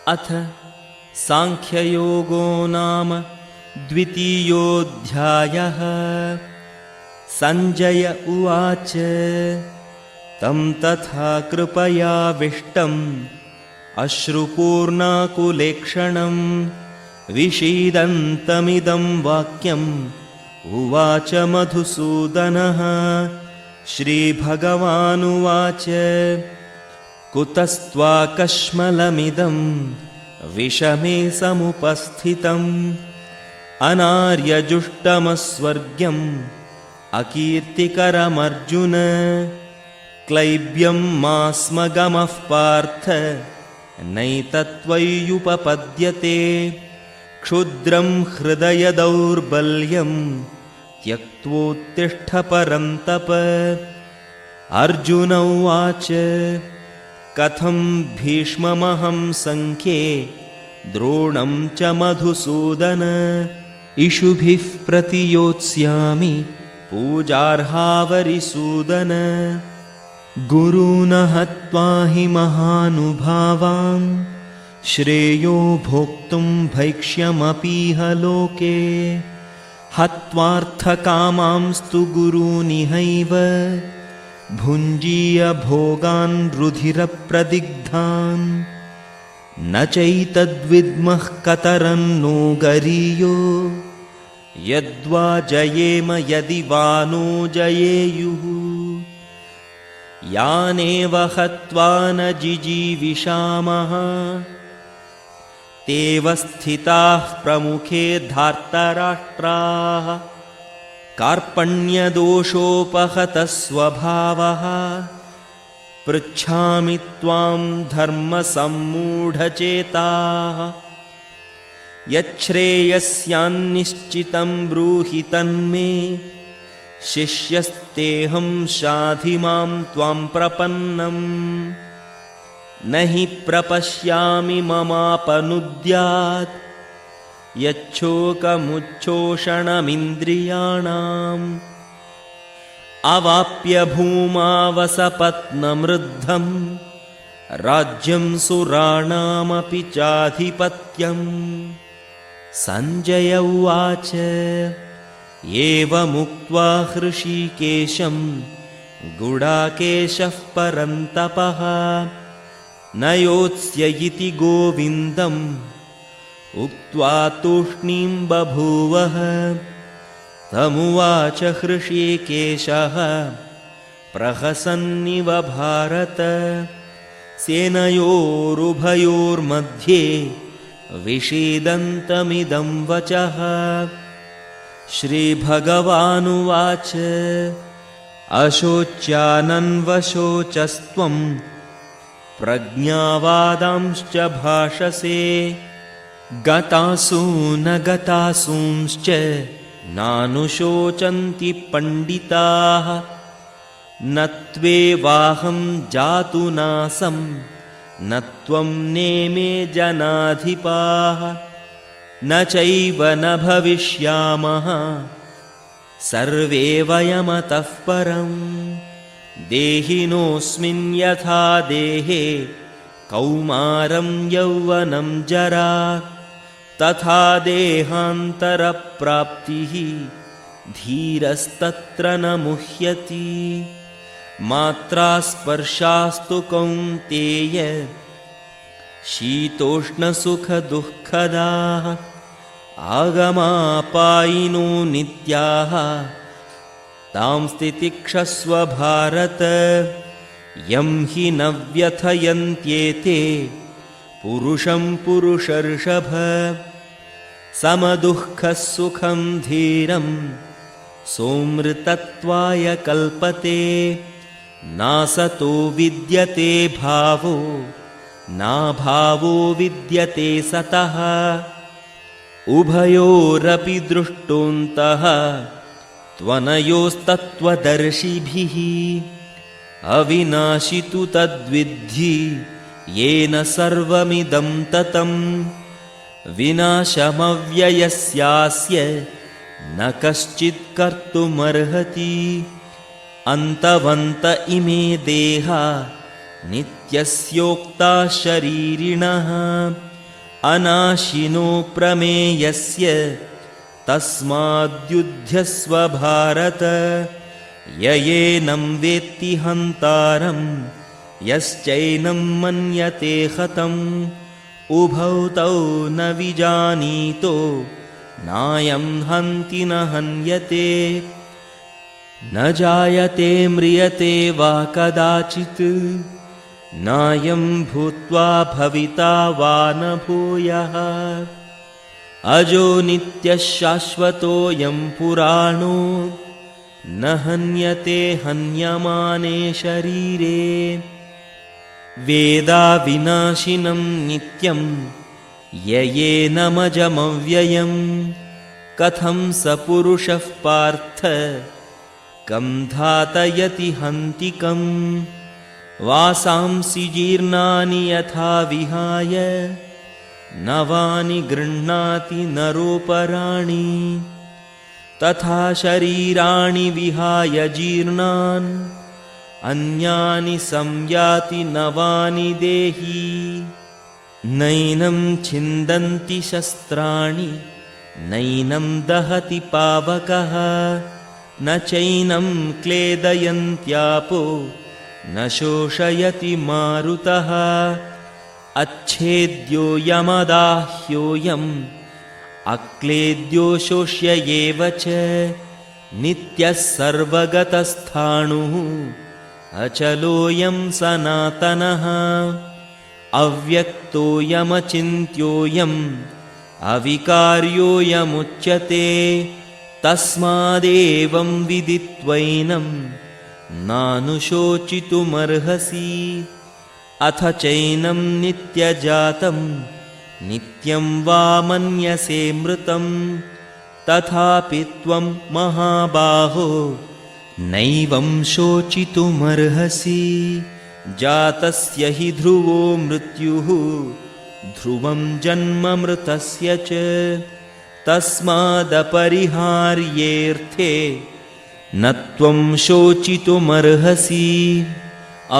अथ सांख्ययोगो नाम द्वितीयोऽध्यायः। संजय उवाच तं तथा कृपयाविष्टम् अश्रुपूर्णाकुलेक्षणं विषीदन्तमिदं वाक्यम् उवाच मधुसूदनः। श्रीभगवानुवाच कुतस्त्वाकश्मलमिदं विषमे समुपस्थितम् अनार्यजुष्टमस्वर्ग्यम् अकीर्तिकरमर्जुन। क्लैब्यं मास्मगमः पार्थ नैतत्त्वय्युपपद्यते। क्षुद्रं हृदयदौर्बल्यं त्यक्त्वोत्तिष्ठ परन्तप। अर्जुन उवाच कथं भीष्ममहं सङ्ख्ये द्रोणं च मधुसूदन। इषुभिः प्रतियोत्स्यामि पूजार्हावरिसूदन। गुरून् हत्वा हि महानुभावान् श्रेयो भोक्तुं भैक्ष्यमपीह लोके। हत्वार्थकामांस्तु गुरूनिहैव भुञ्जीय भोगान् रुधिरप्रदिग्धान्। न चैतद्विद्मः कतरन्नो गरीयो यद्वा जयेम यदि वा नो जयेयुः। यानेव हत्वा न जिजीविषामः तेव स्थिताः प्रमुखे धार्तराष्ट्राः। कार्पण्यदोषोपहतः स्वभावः पृच्छामि त्वां धर्मसम्मूढचेताः। यच्छ्रेयस्यान्निश्चितं ब्रूहि तन्मे शिष्यस्तेऽहं शाधि मां त्वां प्रपन्नम्। न हि प्रपश्यामि ममापनुद्यात् यच्छोकमुच्छोषणमिन्द्रियाणाम्। अवाप्य भूमावसपत्नमृद्धम् राज्यं सुराणामपि चाधिपत्यम्। सञ्जय उवाच एवमुक्त्वा हृषीकेशं गुडाकेशः परन्तपः न योत्स्य इति गोविन्दम् उक्त्वा तूष्णीं बभूवः। तमुवाच हृषीकेशः प्रहसन्निव भारत। सेनयोरुभयोर्मध्ये विषीदन्तमिदं वचः। श्रीभगवानुवाच अशोच्यानन्वशोचस्त्वं प्रज्ञावादांश्च भाषसे। गतासु न गतासूंश्च नानुशोचन्ति पण्डिताः। न त्वेवाहं जातु नासं न त्वं नेमे जनाधिपाः। न चैव न भविष्यामः सर्वे वयमतः परम्। देहिनोऽस्मिन् यथा देहे कौमारं यौवनं जरा तथा देहान्तरप्राप्तिः धीरस्तत्र न मुह्यति। मात्रा स्पर्शास्तु कौन्तेय शीतोष्णसुखदुःखदाः आगमापायिनो नित्याः तां स्थितिक्षस्व भारत। यं हि न व्यथयन्त्येते पुरुषं पुरुषर्षभ। समदुःखः सुखं धीरं सोमृतत्वाय कल्पते। नासतो विद्यते भावो नाभावो विद्यते सतः। उभयोरपि दृष्टोऽन्तः त्वनयोस्तत्त्वदर्शिभिः। अविनाशि तु तद्विद्धि येन सर्वमिदं ततम्। विनाशमव्ययस्यास्य न कश्चित् कर्तुमर्हति। अन्तवन्त इमे देहा नित्यस्योक्ता शरीरिणः अनाशिनो प्रमेयस्य तस्माद्युध्यस्व भारत ययेनं वेत्ति हन्तारं यश्चैनं मन्यते हतम् उभौ तौ न विजानीतो नायं हन्ति न हन्यते न जायते म्रियते वा कदाचित् नायं भूत्वा भविता वा न भूयः अजो नित्यः शाश्वतोऽयं पुराणो न हन्यते हन्यमाने शरीरे वेदाविनाशिनं नित्यं ययेनमजमव्ययं कथं स पुरुषः पार्थ कं धातयति हन्तिकम् वासांसि जीर्णानि यथा विहाय नवानि गृह्णाति नरोपराणि तथा शरीराणि विहाय जीर्णान् अन्यानि संयाति नवानि देहि नैनं छिन्दन्ति शस्त्राणि नैनं दहति पावकः न चैनं क्लेदयन्त्यापो न शोषयति मारुतः अच्छेद्यो यमदाह्योऽयम् अक्लेद्यो शोष्य एव च नित्यः सर्वगतस्थाणुः अचलोऽयं सनातनः अव्यक्तोऽयमचिन्त्योऽयम् अविकार्योऽयमुच्यते तस्मादेवं विदित्वैनं नानुशोचितुमर्हसि अथ चैनं नित्यजातं नित्यं वा मन्यसे मृतं तथापि त्वं महाबाहो नैवं शोचितुमर्हसि जातस्य हि ध्रुवो मृत्युः ध्रुवं जन्म मृतस्य च तस्मादपरिहार्येऽर्थे न त्वं शोचितुमर्हसि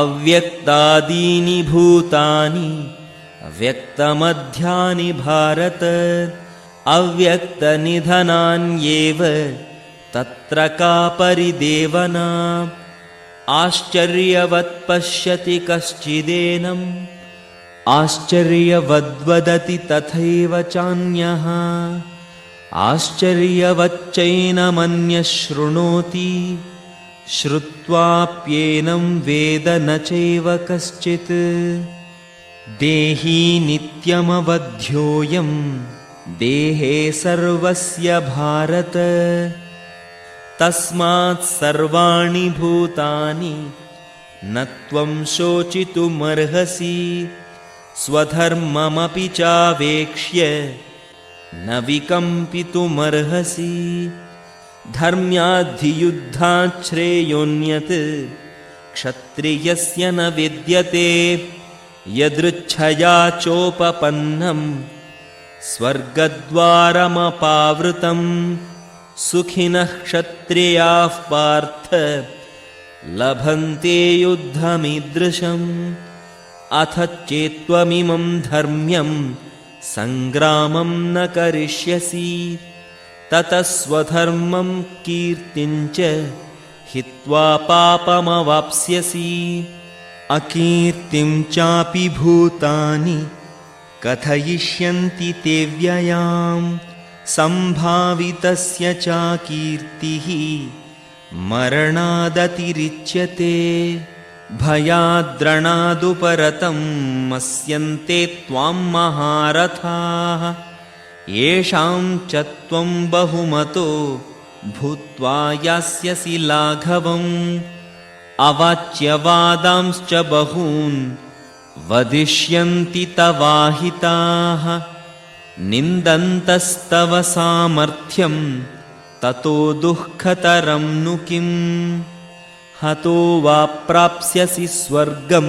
अव्यक्तादीनि भूतानि अव्यक्तमध्यानि भारत अव्यक्तनिधनान्येव तत्र का परिदेवना आश्चर्यवत् पश्यति कश्चिदेनम् आश्चर्यवद्वदति तथैव चान्यः आश्चर्यवच्चैनमन्यः शृणोति श्रुत्वाप्येनं वेद न चैव कश्चित् देही नित्यमवध्योऽयं देहे सर्वस्य भारत तस्मात् सर्वाणि भूतानि न त्वं शोचितुमर्हसि स्वधर्ममपि चावेक्ष्य न विकम्पितुमर्हसि धर्म्याद्धियुद्धात् श्रेयोऽन्यत् क्षत्रियस्य न विद्यते यदृच्छया चोपपन्नं स्वर्गद्वारमपावृतं सुखिनः क्षत्रियाः पार्थ लभन्ते युद्धमीदृशम् अथ चेत्त्वमिमं धर्म्यं सङ्ग्रामं न करिष्यसि ततः स्वधर्मं कीर्तिं च हित्वा पापमवाप्स्यसि अकीर्तिं चापि भूतानि कथयिष्यन्ति ते व्ययाम् सम्भावितस्य चाकीर्तिः मरणादतिरिच्यते भयाद्रणादुपरतं मस्यन्ते त्वां महारथाः येषां च त्वं बहुमतो भूत्वा यास्यसि लाघवम् अवाच्यवादांश्च बहून् वदिष्यन्ति तवाहिताः निन्दन्तस्तव सामर्थ्यं ततो दुःखतरं नु किम् हतो वा प्राप्स्यसि स्वर्गं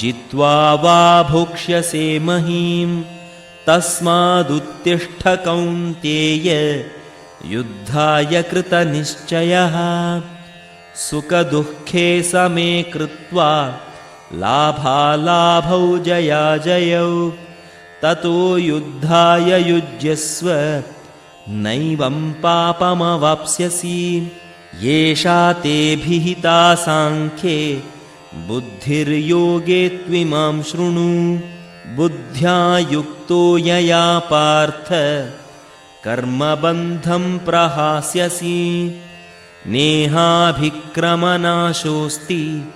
जित्वा वा भोक्ष्यसे महीम् तस्मादुत्तिष्ठ कौन्तेय युद्धाय कृतनिश्चयः सुखदुःखे समे कृत्वा लाभालाभौ जयाजयौ ततो युद्धाय युज्यस्व नैवं पापमवाप्स्यसि। येषा ते विहिता सांख्ये बुद्धिर्योगे त्विमां शृणु। बुद्ध्या युक्तो यया पार्थ कर्मबन्धं प्रहास्यसि। नेहाभिक्रमनाशोऽस्ति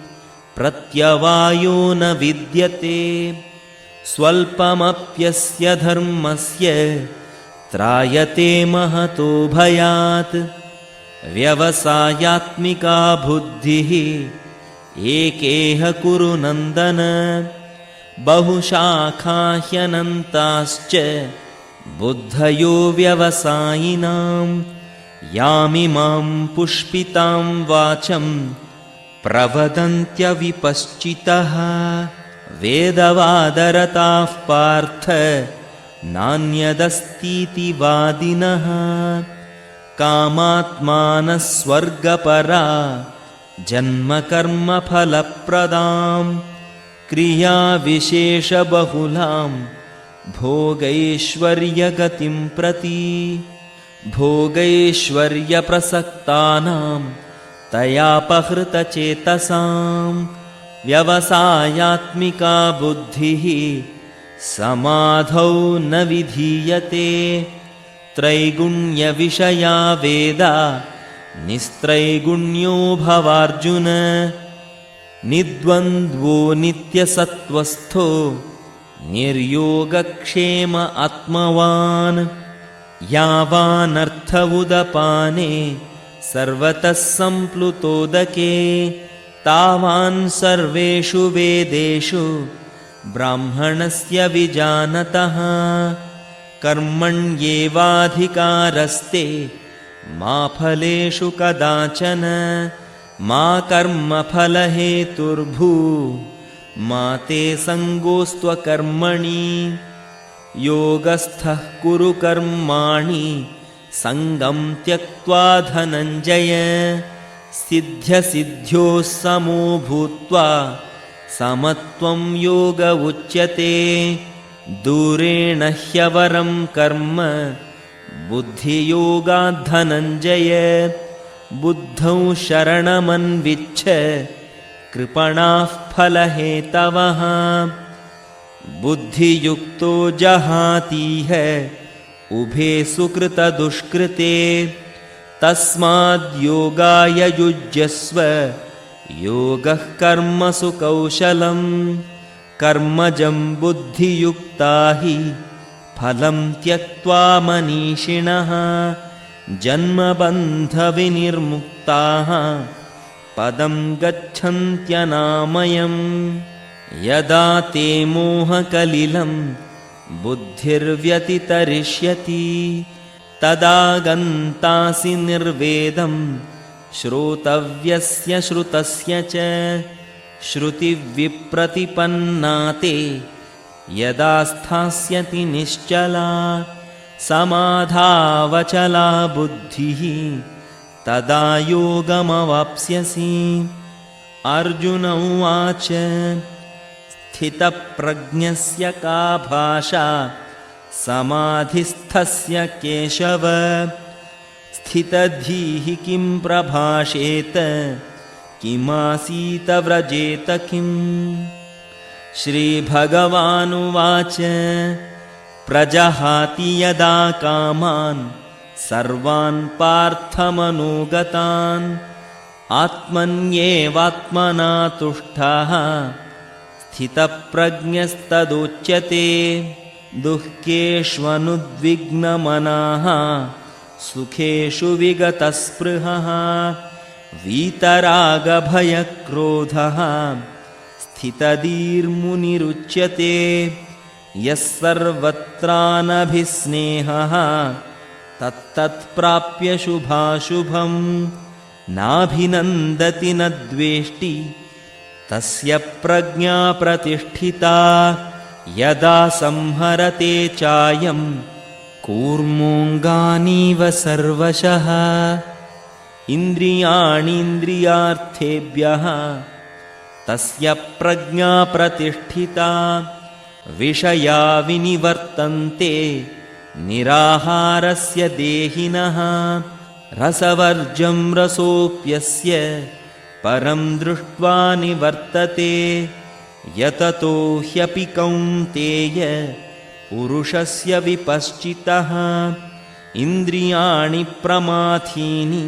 प्रत्यवायो न विद्यते। स्वल्पमप्यस्य धर्मस्य त्रायते महतो भयात्। व्यवसायात्मिका बुद्धिः एकेह कुरु नन्दन। बहुशाखा ह्यनन्ताश्च बुद्धयो व्यवसायिनां। यामिमां पुष्पितां वाचं प्रवदन्त्यविपश्चितः। वेदवादरताः पार्थ नान्यदस्तीति वादिनः। कामात्मानः स्वर्गपरा जन्मकर्मफलप्रदां। क्रियाविशेषबहुलां भोगैश्वर्यगतिं प्रति। भोगैश्वर्यप्रसक्तानां तयापहृतचेतसां। व्यवसायात्मिका बुद्धिः समाधौ न विधीयते। त्रैगुण्यविषया वेदा निस्त्रैगुण्यो भवार्जुन। निद्वन्द्वो नित्यसत्त्वस्थो निर्योगक्षेम आत्मवान्। यावानर्थ उदपाने सर्वतः सम्प्लुतोदके। तावान् सर्वेषु वेदेषु ब्राह्मणस्य विजानतः। कर्मण्येवाधिकारस्ते मा फलेषु कदाचन। मा कर्मफलहेतुर्भू मा ते सङ्गोऽस्त्वकर्मणि। योगस्थः कुरु कर्माणि सङ्गं त्यक्त्वा धनञ्जय। सिद्ध्यसिद्ध्योः समो भूत्वा समत्वं योग उच्यते। दूरेण ह्यवरं कर्म बुद्धियोगात् धनञ्जय। बुद्धौ शरणमन्विच्छ कृपणाः फलहेतवः। बुद्धियुक्तो जहातीह उभे सुकृतदुष्कृते। तस्माद्योगाय युज्यस्व योगः कर्मसु कौशलम्। कर्मजं बुद्धियुक्ता हि फलं त्यक्त्वा मनीषिणः। जन्मबन्धविनिर्मुक्ताः पदं गच्छन्त्यनामयम्। यदा ते मोहकलिलं बुद्धिर्व्यतितरिष्यति तदा गन्तासि निर्वेदं श्रोतव्यस्य श्रुतस्य च। श्रुतिविप्रतिपन्ना ते यदा स्थास्यति निश्चला। समाधावचला बुद्धिः तदा योगमवाप्स्यसि। अर्जुन उवाच स्थितप्रज्ञस्य का भाषा समाधिस्थस्य केशव। स्थितधीः किं प्रभाषेत किमासीत व्रजेत किम्। श्रीभगवानुवाच प्रजहाति यदा कामान् सर्वान् पार्थमनोगतान्। आत्मन्येवात्मना तुष्टः स्थितप्रज्ञस्तदुच्यते। दुःखेष्वनुद्विग्नमनाः सुखेषु विगतस्पृहः। वीतरागभयक्रोधः स्थितधीर्मुनिरुच्यते। यः सर्वत्रानभिस्नेहः तत्तत्प्राप्य शुभाशुभं। नाभिनन्दति न द्वेष्टि तस्य प्रज्ञा प्रतिष्ठिता। यदा संहरते चायं कूर्मोऽङ्गानीव सर्वशः। इन्द्रियाणीन्द्रियार्थेभ्यः तस्य प्रज्ञा प्रतिष्ठिता। विषया विनिवर्तन्ते निराहारस्य देहिनः रसवर्जं रसोऽप्यस्य परं दृष्ट्वा निवर्तते यततो ह्यपि कौन्तेय पुरुषस्य विपश्चितः इन्द्रियाणि प्रमाथीनि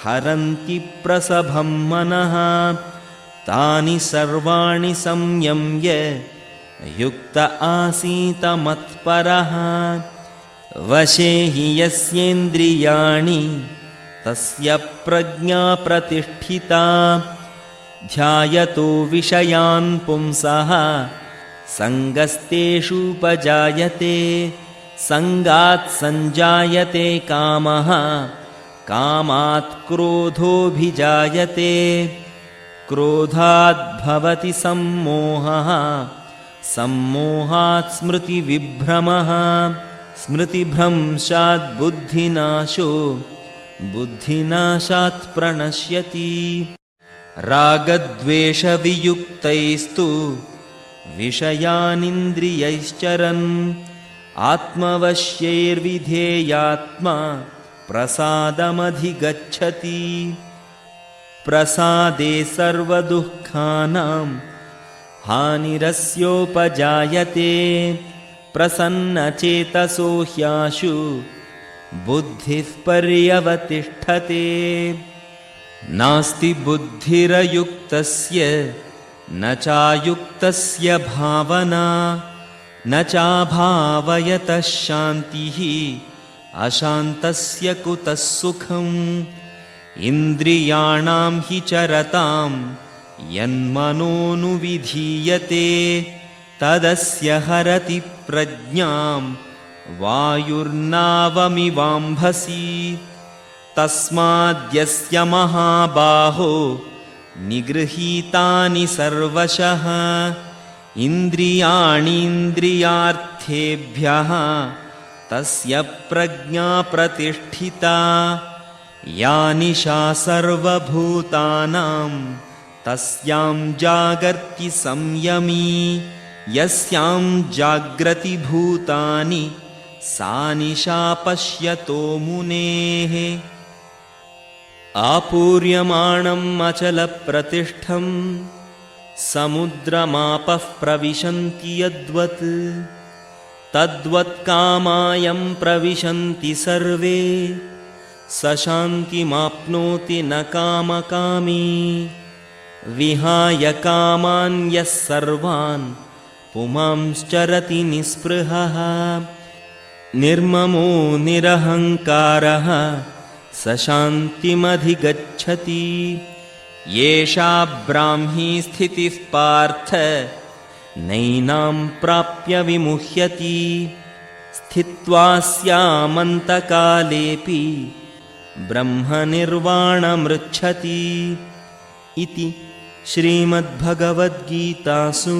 हरन्ति प्रसभं मनः तानि सर्वाणि संयम्य युक्त आसीत मत्परः वशे हि यस्येन्द्रियाणि तस्य प्रज्ञा प्रतिष्ठिता ध्यायतो विषयान् पुंसः सङ्गस्तेषूपजायते सङ्गात् सञ्जायते कामः कामात् क्रोधोऽभिजायते क्रोधात् भवति सम्मोहः सम्मोहात् स्मृतिविभ्रमः स्मृतिभ्रंशात् बुद्धिनाशो बुद्धिनाशात् प्रणश्यति रागद्वेषवियुक्तैस्तु विषयानिन्द्रियैश्चरन् आत्मवश्यैर्विधेयात्मा प्रसादमधिगच्छति प्रसादे सर्वदुःखानां हानिरस्योपजायते प्रसन्नचेतसो ह्याशु बुद्धिः पर्यवतिष्ठते नास्ति बुद्धिरयुक्तस्य न चायुक्तस्य भावना न चाभावयतः शान्तिः अशान्तस्य कुतः सुखम् इन्द्रियाणां हि चरतां यन्मनोनुविधीयते तदस्य हरति प्रज्ञां वायुर्नावमिवाम्भसि तस्माद्यस्य महाबाहो निगृहीतानि सर्वशः इन्द्रियाणीन्द्रियार्थेभ्यः तस्य प्रज्ञा प्रतिष्ठिता या निशा सर्वभूतानां तस्यां जागर्ति संयमी यस्यां जाग्रति भूतानि सा निशा पश्यतो मुनेः आपूर्यमाणम् अचलप्रतिष्ठं समुद्रमापः प्रविशन्ति यद्वत् तद्वत्कामायं प्रविशन्ति सर्वे स शान्तिमाप्नोति न कामकामी विहाय कामान् यः सर्वान् पुमांश्चरति निःस्पृहः निर्ममो निरहङ्कारः स शान्तिमधिगच्छति येषा ब्राह्मी स्थितिः पार्थ नैनां प्राप्य विमुह्यति स्थित्वा स्यामन्तकालेऽपि ब्रह्मनिर्वाणमृच्छति इति श्रीमद्भगवद्गीतासु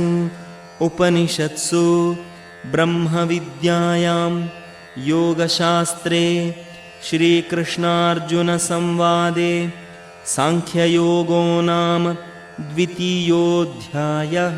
उपनिषत्सु ब्रह्मविद्यायां योगशास्त्रे श्रीकृष्णार्जुनसंवादे सांख्ययोगो नाम द्वितीयोऽध्यायः।